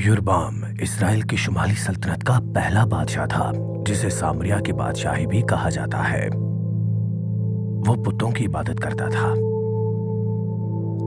युरबाम Israel की शुमाली सल्तनत का पहला बादशाह था, जिसे सामरिया की बादशाही भी कहा जाता है। वो बुतों की इबादत करता था।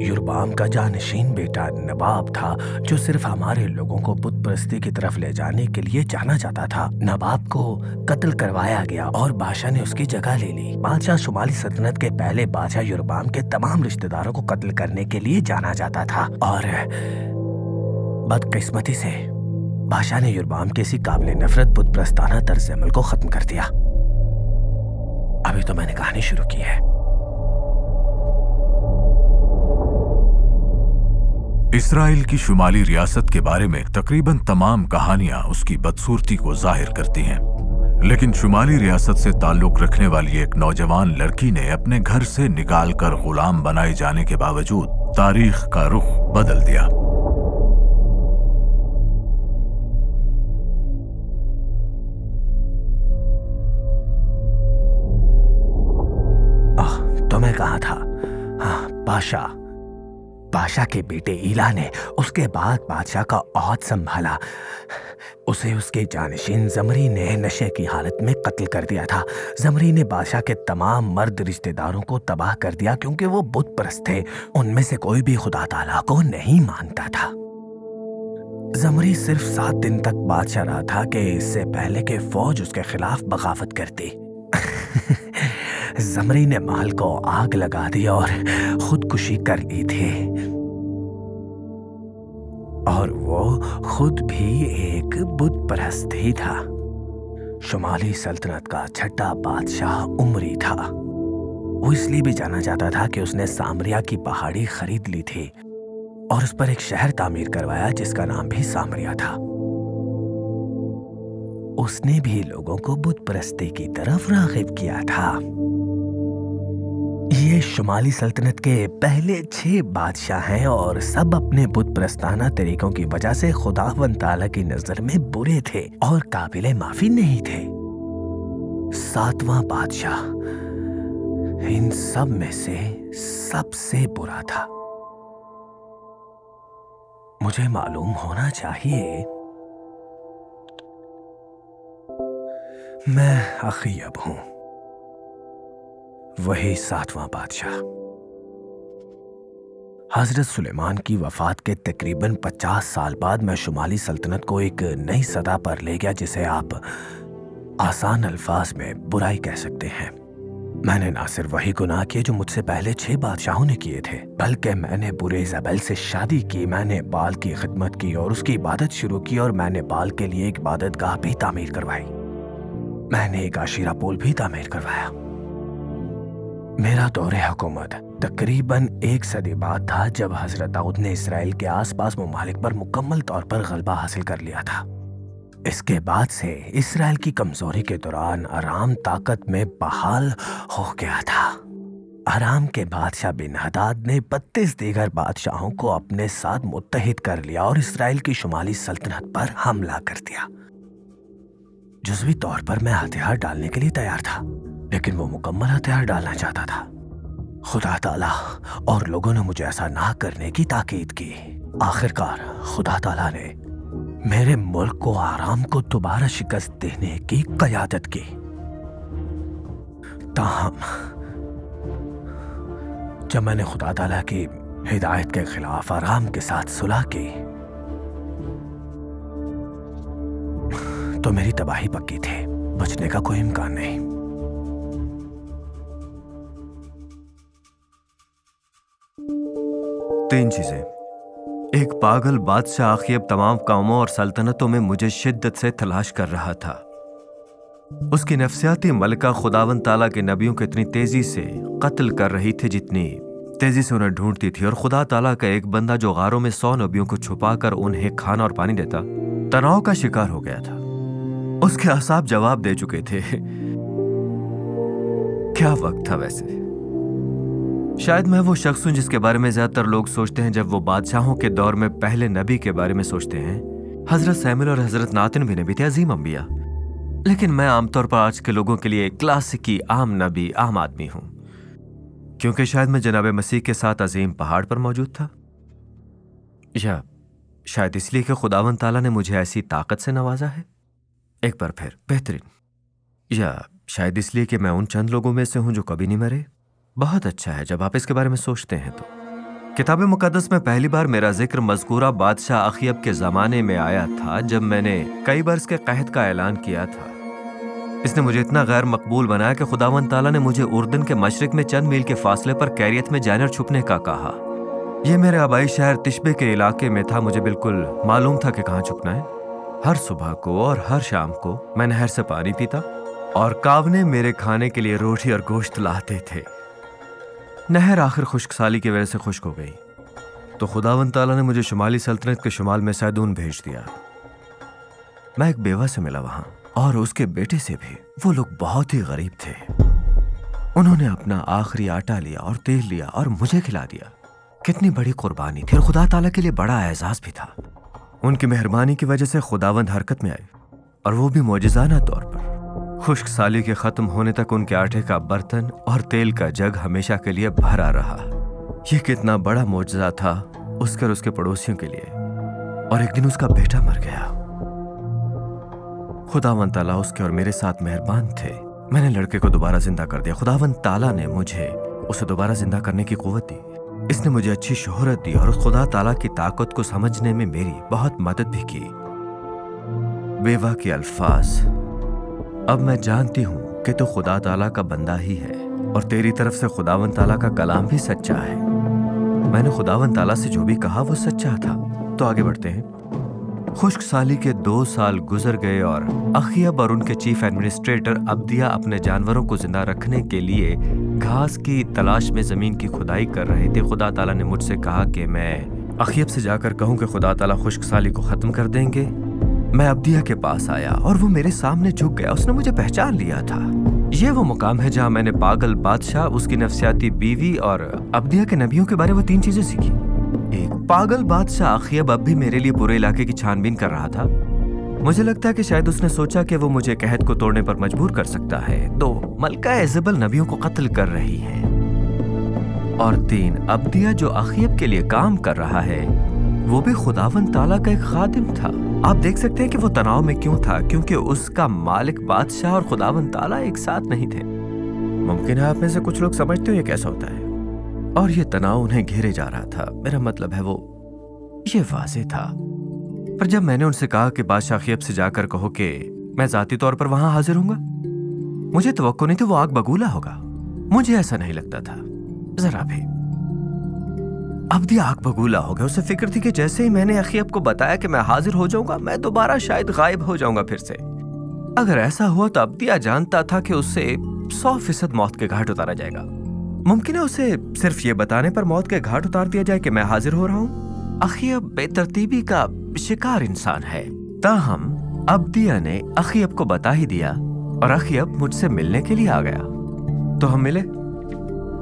युरबाम का जानशीन बेटा नबाब था, जो सिर्फ हमारे लोगों को बुत परस्ती की तरफ ले जाने के लिए जाना जाता था। नबाब को कत्ल करवाया गया और बादशाह ने उसकी जगह ले ली। बादशाह शुमाली सल्तनत के पहले बादशाह युरबाम के तमाम रिश्तेदारों को कत्ल करने के लिए जाना जाता था, और बदकिस्मती से बादशाह ने युरबाम के इसी काबिल नफरत बुत प्रस्ताना तर्ज अमल को खत्म कर दिया। अभी तो मैंने कहानी शुरू की है। इसराइल की शुमाली रियासत के बारे में तकरीबन तमाम कहानियां उसकी बदसूरती को जाहिर करती हैं, लेकिन शुमाली रियासत से ताल्लुक रखने वाली एक नौजवान लड़की ने अपने घर से निकालकर गुलाम बनाए जाने के बावजूद तारीख का रुख बदल दिया। तो मैं कहा था, हाँ, बादशाह के बेटे ईला ने उसके बाद बादशाह का औहद संभाला। उसे उसके जानशीन जमरी ने नशे की हालत में कत्ल कर दिया था। जमरी ने बादशाह के तमाम मर्द रिश्तेदारों को तबाह कर दिया, क्योंकि वो बुत परस्त थे। उनमें से कोई भी खुदा ताला को नहीं मानता था। जमरी सिर्फ 7 दिन तक बादशाह रहा था कि इससे पहले कि फौज उसके खिलाफ बगावत करती। जमरी ने महल को आग लगा दी और खुदकुशी कर ली थी, और वो खुद भी एक बुत परस्त ही था। शुमाली सल्तनत का छठा बादशाह उमरी था। वो इसलिए भी जाना जाता था कि उसने सामरिया की पहाड़ी खरीद ली थी और उस पर एक शहर तामीर करवाया जिसका नाम भी सामरिया था। उसने भी लोगों को बुत परस्ती की तरफ राग़िब किया था। ये शुमाली सल्तनत के पहले 6 बादशाह हैं, और सब अपने बुत परस्ताना तरीकों की वजह से खुदावंद ताला की नजर में बुरे थे और काबिले माफी नहीं थे। 7वां बादशाह इन सब में से सबसे बुरा था। मुझे मालूम होना चाहिए, मैं अखीयब हूं, वही 7वां बादशाह। हजरत सुलेमान की वफात के तकरीबन 50 साल बाद मैं शुमाली सल्तनत को एक नई सतह पर ले गया, जिसे आप आसान अल्फाज में बुराई कह सकते हैं। मैंने ना सिर्फ वही गुनाह किए जो मुझसे पहले 6 बादशाहों ने किए थे, बल्कि मैंने बुरे इज़ाबेल से शादी की, मैंने बाल की खिदमत की और उसकी इबादत शुरू की, और मैंने बाल के लिए एक इबादतगाह भी तामीर करवाई। मैंने एक आशीरा पोल भी तामीर करवाया। मेरा दौरे हुकूमत तकरीबन 1 सदी बाद था, जब हजरत दाऊद ने इसराइल के आसपास ममालिक पर मुकम्मल तौर पर गलबा हासिल कर लिया था। इसके बाद से इसराइल की कमजोरी के दौरान अराम ताकत में बहाल हो गया था। अराम के बादशाह बिन हदाद ने 32 दीगर बादशाहों को अपने साथ मुत्तहिद कर लिया और इसराइल की शुमाली सल्तनत पर हमला कर दिया। जुज़वी तौर पर मैं हथियार डालने के लिए तैयार था, लेकिन वो मुकम्मल हथियार डालना चाहता था। खुदा ताला और लोगों ने मुझे ऐसा ना करने की ताकीद की। आखिरकार खुदा ताला ने मेरे मुल्क को आराम को दोबारा शिकस्त देने की क़यादत की। ताहम जब मैंने खुदा ताला की हिदायत के खिलाफ आराम के साथ सुलह की, तो मेरी तबाही पक्की थी, बचने का कोई इम्कान नहीं। तीन चीजें। एक पागल बादशाह आखिब तमाम कौमों और सल्तनतों में मुझे शिद्दत से तलाश कर रहा था। उसकी नफ्सियाती मलका खुदावंद ताला के नबियों को इतनी तेजी से कत्ल कर रही थी जितनी तेजी से उन्हें ढूंढती थी, और खुदा ताला का एक बंदा जो गारों में 100 नबियों को छुपाकर उन्हें खाना और पानी देता, तनाव का शिकार हो गया था। उसके असाब जवाब दे चुके थे। क्या वक्त था वैसे। शायद मैं वो शख्स हूं जिसके बारे में ज्यादातर लोग सोचते हैं जब वो बादशाहों के दौर में पहले नबी के बारे में सोचते हैं। हजरत सैमुएल और हजरत नातन भी नबी थे, अजीम अंबिया। लेकिन मैं आमतौर पर आज के लोगों के लिए क्लासिकी आम नबी, आम आदमी हूं, क्योंकि शायद मैं जनाब मसीह के साथ अजीम पहाड़ पर मौजूद था, या शायद इसलिए कि खुदावंद ताला ने मुझे ऐसी ताकत से नवाजा है, एक बार फिर बेहतरीन, या शायद इसलिए कि मैं उन चंद लोगों में से हूं जो कभी नहीं मरे। बहुत अच्छा है जब आप इसके बारे में सोचते हैं। तो किताब मुकद्दस में पहली बार मेरा जिक्र मज़कूरा बादशाह अखयब के ज़माने में आया था, जब मैंने कई बरस के कहत का ऐलान किया था। इसने मुझे इतना गैर मकबूल बनाया कि खुदावंद ताला ने मुझे उर्दन के मशरिक में चंद मील के फासले पर कैरियत में जानर छुपने का कहा। यह मेरे आबाई शहर तिशबे के इलाके में था। मुझे बिल्कुल मालूम था कि कहाँ छुपना है। हर सुबह को और हर शाम को मैं नहर से पानी पीता और कावने मेरे खाने के लिए रोटी और गोश्त लाते थे। नहर आखिर खुश्कसाली की वजह से खुश्क हो गई, तो खुदावंद ताला ने मुझे शुमाली सल्तनत के शुमाल में सैदून भेज दिया। मैं एक बेवा से मिला वहां, और उसके बेटे से भी। वो लोग बहुत ही गरीब थे। उन्होंने अपना आखिरी आटा लिया और तेल लिया और मुझे खिला दिया। कितनी बड़ी कुर्बानी थी, और खुदा ताला के लिए बड़ा एजाज भी था। उनकी मेहरबानी की वजह से खुदावंद हरकत में आए, और वो भी मौजिज़ाना तौर पर। खुश्क साली के खत्म होने तक उनके आटे का बर्तन और तेल का जग हमेशा के लिए भरा रहा। यह कितना बड़ा मौजज़ा था उसके और उसके पड़ोसियों के लिए। और एक दिन उसका बेटा मर गया। खुदावंद ताला उसके और मेरे साथ मेहरबान थे। मैंने लड़के को दोबारा जिंदा कर दिया। खुदावंद ताला ने मुझे उसे दोबारा जिंदा करने की कुव्वत दी। इसने मुझे अच्छी शोहरत दी और खुदा ताला की ताकत को समझने में मेरी बहुत मदद भी की। बेवा के अल्फाज, अब मैं जानती हूं कि तू खुदा ताला का बंदा ही है, और तेरी तरफ से खुदावंद ताला का कलाम भी सच्चा है। मैंने खुदावंद ताला से जो भी कहा वो सच्चा था। तो आगे बढ़ते हैं। खुश्क साली के 2 साल गुजर गए, और अखयब और उनके चीफ एडमिनिस्ट्रेटर अब्दिया अपने जानवरों को जिंदा रखने के लिए घास की तलाश में जमीन की खुदाई कर रहे थे। खुदा ताला ने मुझसे कहा कि मैं अखयब से जाकर कहूं कि खुदा ताला खुश्क साली को खत्म कर देंगे। मैं अब्दिया के पास आया और वो मेरे सामने झुक गया। उसने मुझे पहचान लिया था। यह वो मुकाम है जहां मैंने पागल बादशाह, उसकी नफसियाती बीवी और अब्दिया के नबियों के बारे में 3 चीजें सीखी। एक, पागल बादशाह अखयब अब भी मेरे लिए पूरे इलाके की छानबीन कर रहा था। मुझे लगता है कि शायद उसने सोचा कि वो मुझे कहत को तोड़ने पर मजबूर कर सकता है। 2, मलका इज़बल नबियों को कत्ल कर रही है। और 3, अब्दिया जो अखयब के लिए काम कर रहा है वो भी खुदावंद ताला का एक खादिम था। आप देख सकते हैं कि वो तनाव में क्यों था, क्योंकि उसका मालिक बादशाह और खुदावंद ताला एक साथ नहीं थे। मुमकिन है आप में से कुछ लोग समझते हो ये कैसा होता है, और ये तनाव उन्हें घेरे जा रहा था। मेरा मतलब है वो ये वाज़ेह था। पर जब मैंने उनसे कहा कि बादशाह अखयब से जाकर कहो कि मैं जाती तौर पर वहां हाजिर हूंगा, मुझे तवक्को नहीं थी वो आग बगूला होगा। मुझे ऐसा नहीं लगता था जरा भी। अब्दिया आग बगूला हो गया। उसे फिक्र थी कि जैसे ही मैंने अखयब को बताया कि मैं हाजिर हो जाऊंगा, मैं दोबारा शायद गायब हो जाऊंगा फिर से। अगर ऐसा हुआ तो अब्दिया जानता था कि उससे 100% मौत के घाट उतारा जाएगा। मुमकिन है उसे सिर्फ ये बताने पर मौत के घाट उतार दिया जाए कि मैं हाजिर हो रहा हूं। अखयब बेतरतीबी का शिकार इंसान है। ताहम अब्दिया ने अखयब को बता ही दिया, और अखयब मुझसे मिलने के लिए आ गया। तो हम मिले।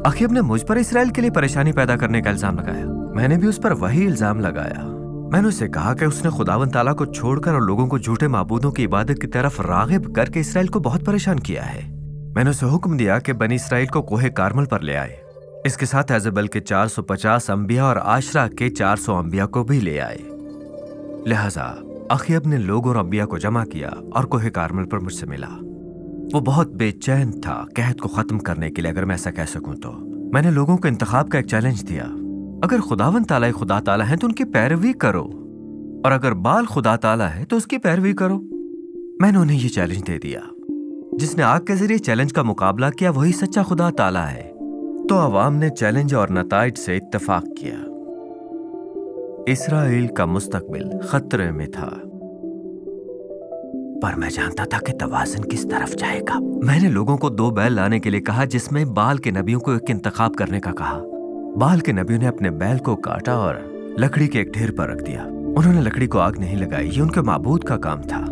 अखयब ने मुझ पर इसराइल के लिए परेशानी पैदा करने का इल्जाम लगाया। मैंने भी उस पर वही इल्जाम लगाया। मैंने उसे कहा कि उसने खुदावंद ताला को छोड़कर और लोगों को झूठे माबूदों की इबादत की तरफ रागिब करके इसराइल को बहुत परेशान किया है। मैंने उसे हुक्म दिया कि बनी इसराइल को कोहे कार्मल पर ले आए। इसके साथ इज़बल के 450 अंबिया और आशरा के 400 अंबिया को भी ले आए। लिहाजा अखयब ने लोग और अंबिया को जमा किया और कोहे कार्मल पर मुझसे मिला। वो बहुत बेचैन था कहत को खत्म करने के लिए, अगर मैं ऐसा कह सकूं तो। मैंने लोगों को इंतखाब का एक चैलेंज दिया। अगर खुदावंद ताला ही खुदा ताला है तो उनकी पैरवी करो, और अगर बाल खुदा ताला है तो उसकी पैरवी करो। मैंने उन्हें यह चैलेंज दे दिया। जिसने आग के जरिए चैलेंज का मुकाबला किया वही सच्चा खुदा ताला है। तो अवाम ने चैलेंज और नताइज से इत्तफाक किया। इसराइल का मुस्तकबिल खतरे में था, पर मैं जानता था कि तवाज़ुन किस तरफ जाएगा। मैंने लोगों को 2 बैल लाने के लिए कहा, जिसमें बाल के नबियों को एक इंतखाब करने का कहा। बाल के नबियों ने अपने बैल को काटा और लकड़ी के एक ढेर पर रख दिया। उन्होंने लकड़ी को आग नहीं लगाई, ये उनके माबूद का काम था।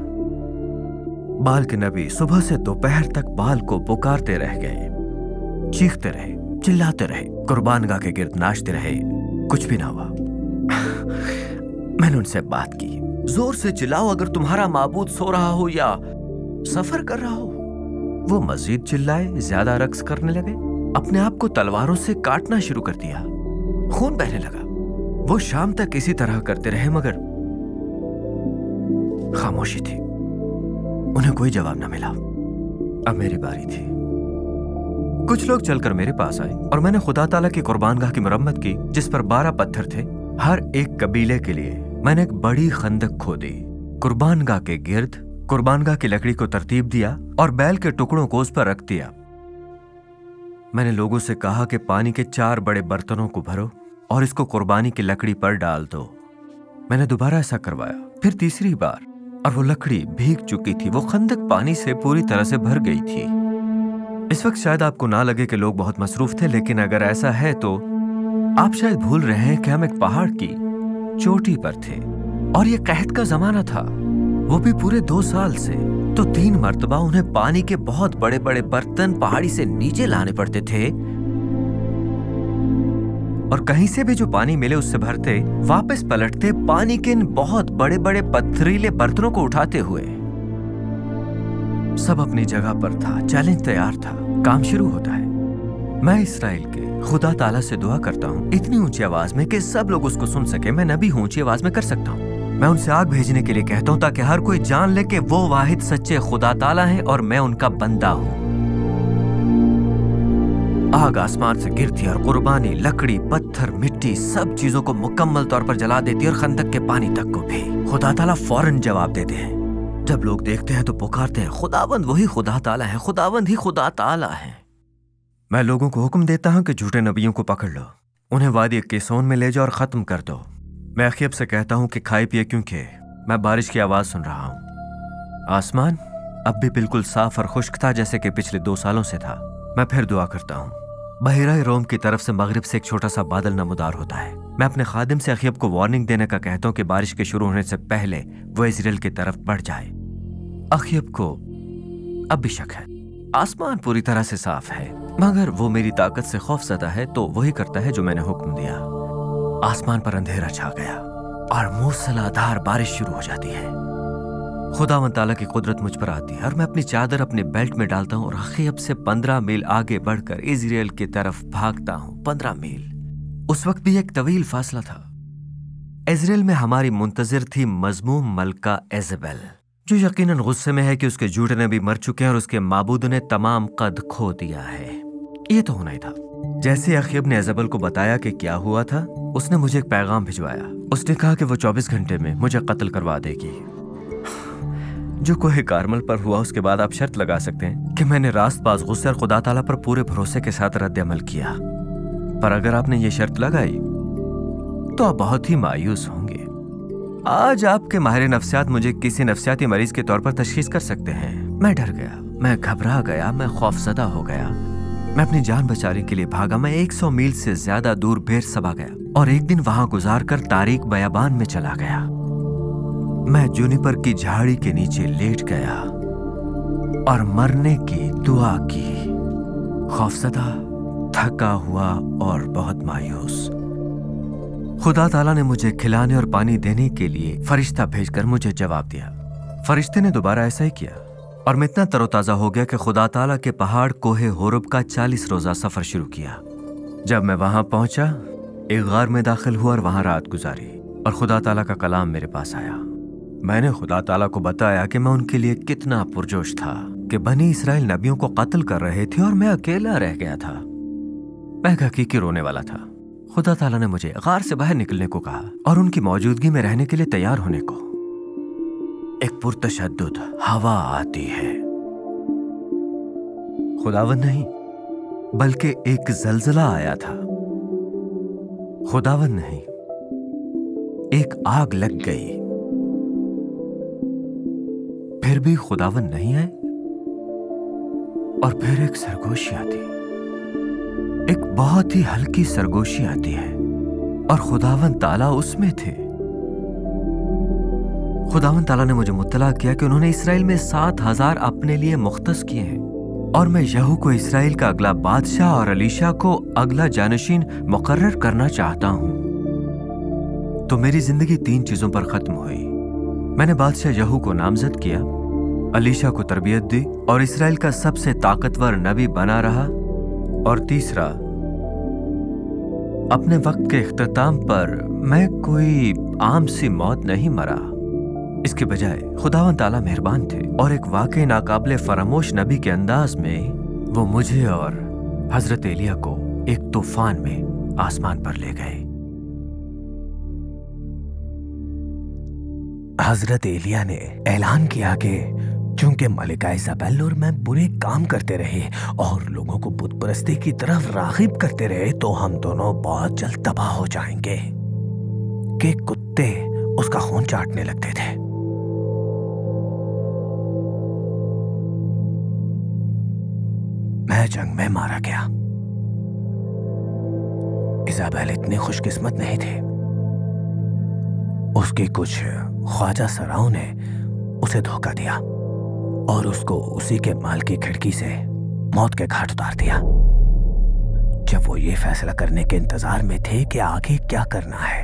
बाल के नबी सुबह से दोपहर तक बाल को पुकारते रह गए, चीखते रहे, चिल्लाते रहे, कुर्बानगाह के गिर्द नाचते रहे। कुछ भी ना हुआ। मैंने उनसे बात की, जोर से चिल्लाओ अगर तुम्हारा माबूद सो रहा हो या सफर कर रहा हो। वो मजीद चिल्लाए, ज्यादा रक्स करने लगे, अपने आप को तलवारों से काटना शुरू कर दिया, खून बहने लगा। वो शाम तक इसी तरह करते रहे, मगर खामोशी थी। उन्हें कोई जवाब न मिला। अब मेरी बारी थी। कुछ लोग चलकर मेरे पास आए और मैंने खुदा ताला की कुर्बानगाह की मरम्मत की, जिस पर 12 पत्थर थे। हर एक कबीले के लिए मैंने एक बड़ी खंदक खोदी, कुर्बानगाह के गिर्द कुर्बानगाह की लकड़ी को तरतीब दिया और बैल के टुकड़ों को उस पर रख दिया। मैंने लोगों से कहा कि पानी के 4 बड़े बर्तनों को भरो और इसको कुर्बानी की लकड़ी पर डाल दो। मैंने दोबारा ऐसा करवाया, फिर तीसरी बार, और वो लकड़ी भीग चुकी थी। वो खंदक पानी से पूरी तरह से भर गई थी। इस वक्त शायद आपको ना लगे कि लोग बहुत मसरूफ थे, लेकिन अगर ऐसा है तो आप शायद भूल रहे हैं कि हम एक पहाड़ की चोटी पर थे और ये कहत का जमाना था, वो भी पूरे 2 साल से। तो 3 मर्तबा उन्हें पानी के बहुत बड़े बड़े बर्तन पहाड़ी से नीचे लाने पड़ते थे और कहीं से भी जो पानी मिले उससे भरते, वापस पलटते, पानी के इन बहुत बड़े बड़े पथरीले बर्तनों को उठाते हुए। सब अपनी जगह पर था, चैलेंज तैयार था, काम शुरू होता है। मैं इस्राएल के खुदा ताला से दुआ करता हूँ इतनी ऊंची आवाज में कि सब लोग उसको सुन सके। मैं नबी हूं, ऊंची आवाज में कर सकता हूँ। मैं उनसे आग भेजने के लिए कहता हूँ ताकि हर कोई जान ले कि वो वाहिद सच्चे खुदा ताला है और मैं उनका बंदा हूं। आग आसमान से गिरती और कुर्बानी, लकड़ी, पत्थर, मिट्टी, सब चीजों को मुकम्मल तौर पर जला देती और खंदक के पानी तक को भी। खुदा ताला फौरन जवाब देते हैं। जब लोग देखते हैं तो पुकारते हैं, खुदावंद वही खुदा ताला है, खुदावंद ही खुदा ताला है। मैं लोगों को हुक्म देता हूं कि झूठे नबियों को पकड़ लो, उन्हें वादी केसोन में ले जाओ और खत्म कर दो। मैं अखियब से कहता हूं कि खाए पिए, क्योंकि मैं बारिश की आवाज सुन रहा हूं। आसमान अब भी बिल्कुल साफ और खुश्क था जैसे कि पिछले 2 सालों से था। मैं फिर दुआ करता हूं। बहिरा रोम की तरफ से मगरिब से एक छोटा सा बादल नमूदार होता है। मैं अपने खादिम से अखियब को वार्निंग देने का कहता हूं कि बारिश के शुरू होने से पहले वो इजराइल की तरफ बढ़ जाए। अखियब को अब भी शक है। आसमान पूरी तरह से साफ है, मगर वो मेरी ताकत से खौफजदा है, तो वही करता है जो मैंने हुक्म दिया। आसमान पर अंधेरा छा गया और मूसलाधार बारिश शुरू हो जाती है। खुदावंद ताला की कुदरत मुझ पर आती है और मैं अपनी चादर अपने बेल्ट में डालता हूँ और अखियब से 15 मील आगे बढ़कर इजराइल की तरफ भागता हूँ। 15 मील उस वक्त भी एक तवील फासला था। इजराइल में हमारी मुंतजिर थी मजमूम मलका एजेबेल, जो यकीनन गुस्से में है कि उसके झूठे नबी मर चुके हैं और उसके माबूद ने तमाम कद खो दिया है। ये तो होना ही था। जैसे अखियब ने एजेबेल को बताया कि क्या हुआ था, उसने मुझे एक पैगाम भिजवाया। उसने कहा कि वो 24 घंटे में मुझे कत्ल करवा देगी। जो कोहे कारमल पर हुआ, उसके बाद आप शर्त लगा सकते हैं कि मैंने रास्तबाज गुस्से और खुदा ताला पर पूरे भरोसे के साथ रद्द अमल किया। पर अगर आपने ये शर्त लगाई तो आप बहुत ही मायूस होंगे। आज आपके माहिर नफ्सियात मुझे किसी नफ्सियाती मरीज के तौर पर तशखीस कर सकते हैं। मैं डर गया, मैं घबरा गया, मैं खौफजदा हो गया। मैं अपनी जान बचाने के लिए भागा। मैं 100 मील से ज्यादा दूर बेरसबा गया और एक दिन वहां गुजार कर तारीक बयाबान में चला गया। मैं जूनिपर की झाड़ी के नीचे लेट गया और मरने की दुआ की, खौफजदा, थका हुआ और बहुत मायूस। खुदा ताला ने मुझे खिलाने और पानी देने के लिए फरिश्ता भेजकर मुझे जवाब दिया। फरिश्ते ने दोबारा ऐसा ही किया और मैं इतना तरोताजा हो गया कि खुदा ताला के पहाड़ कोहे होरब का 40 रोजा सफर शुरू किया। जब मैं वहां पहुंचा, एक गार में दाखिल हुआ और वहां रात गुजारी और खुदा ताला का कलाम मेरे पास आया। मैंने खुदा ताला को बताया कि मैं उनके लिए कितना पुरजोश था कि बनी इसराइल नबियों को कत्ल कर रहे थे और मैं अकेला रह गया था। मैं हकीकी रोने वाला था। खुदा ताला ने मुझे गार से बाहर निकलने को कहा और उनकी मौजूदगी में रहने के लिए तैयार होने को। एक पुरतशद्दुद हवा आती है, खुदावंद नहीं बल्कि एक जलजला आया था। खुदावंद नहीं, एक आग लग गई। फिर भी खुदावंद नहीं आए और फिर एक सरगोशी आती, एक बहुत ही हल्की सरगोशी आती है और खुदावंद ताला उसमें थे। खुदावंद ताला ने मुझे मुत्तला किया कि उन्होंने इसराइल में 7,000 अपने लिए मुख्तस किए हैं और मैं यहू को इसराइल का अगला बादशाह और अलीशा को अगला जानशीन मुकर्रर करना चाहता हूं। तो मेरी जिंदगी 3 चीजों पर खत्म हुई। मैंने बादशाह यहू को नामजद किया, अलीशा को तरबियत दी और इसराइल का सबसे ताकतवर नबी बना रहा। और तीसरा, अपने वक्त के इख्तिताम पर मैं कोई आम सी मौत नहीं मरा, इसके बजाय खुदावन ताला मेहरबान थे और एक वाकई नाकाबिले फरामोश नबी के अंदाज में वो मुझे और हजरत एलिया को एक तूफान में आसमान पर ले गए। हजरत एलिया ने ऐलान किया कि चूंकि मलिका इजाबेल और मैं बुरे काम करते रहे और लोगों को बुत परस्ती की तरफ राग़िब करते रहे तो हम दोनों बहुत जल्द तबाह हो जाएंगे कि कुत्ते उसका खून चाटने लगते थे। मैं जंग में मारा गया। इजाबेल इतने खुशकिस्मत नहीं थे। उसके कुछ ख्वाजा सराओं ने उसे धोखा दिया और उसको उसी के माल की खिड़की से मौत के घाट उतार दिया। जब वो ये फैसला करने के इंतजार में थे कि आगे क्या करना है,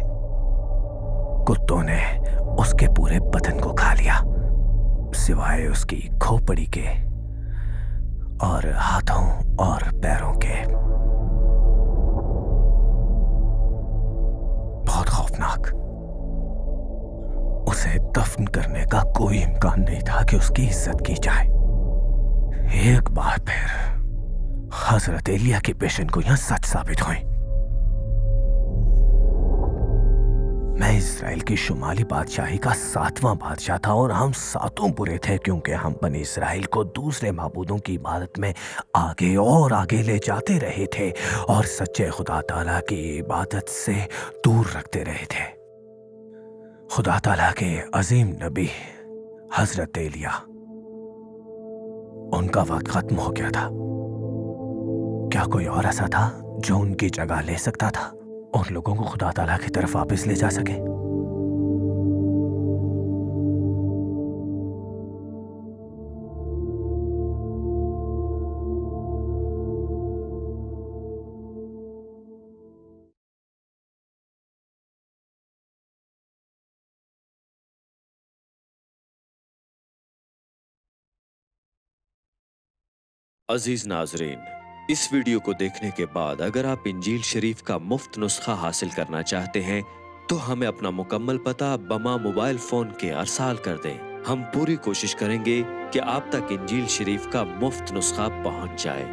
कुत्तों ने उसके पूरे बदन को खा लिया सिवाय उसकी खोपड़ी के और हाथों और पैरों के। बहुत खौफनाक। उसे दफन करने का कोई इम्कान नहीं था कि उसकी इज्जत की जाए। एक बार फिर हजरत एलिया की पेशेंगोइयां सच साबित हुई। मैं इस्राएल की शुमाली बादशाही का 7वां बादशाह था और हम सातों बुरे थे क्योंकि हम बनी इस्राएल को दूसरे माबूदों की इबादत में आगे और आगे ले जाते रहे थे और सच्चे खुदा ताला की इबादत से दूर रखते रहे थे। खुदा ताला के अजीम नबी हजरत एलिया, उनका वक्त खत्म हो गया था। क्या कोई और ऐसा था जो उनकी जगह ले सकता था, उन लोगों को खुदा ताला की तरफ वापस ले जा सके? अजीज नाजरीन, इस वीडियो को देखने के बाद अगर आप इंजील शरीफ का मुफ्त नुस्खा हासिल करना चाहते हैं तो हमें अपना मुकम्मल पता बमा मोबाइल फोन के अरसाल कर दें। हम पूरी कोशिश करेंगे कि आप तक इंजील शरीफ का मुफ्त नुस्खा पहुंच जाए।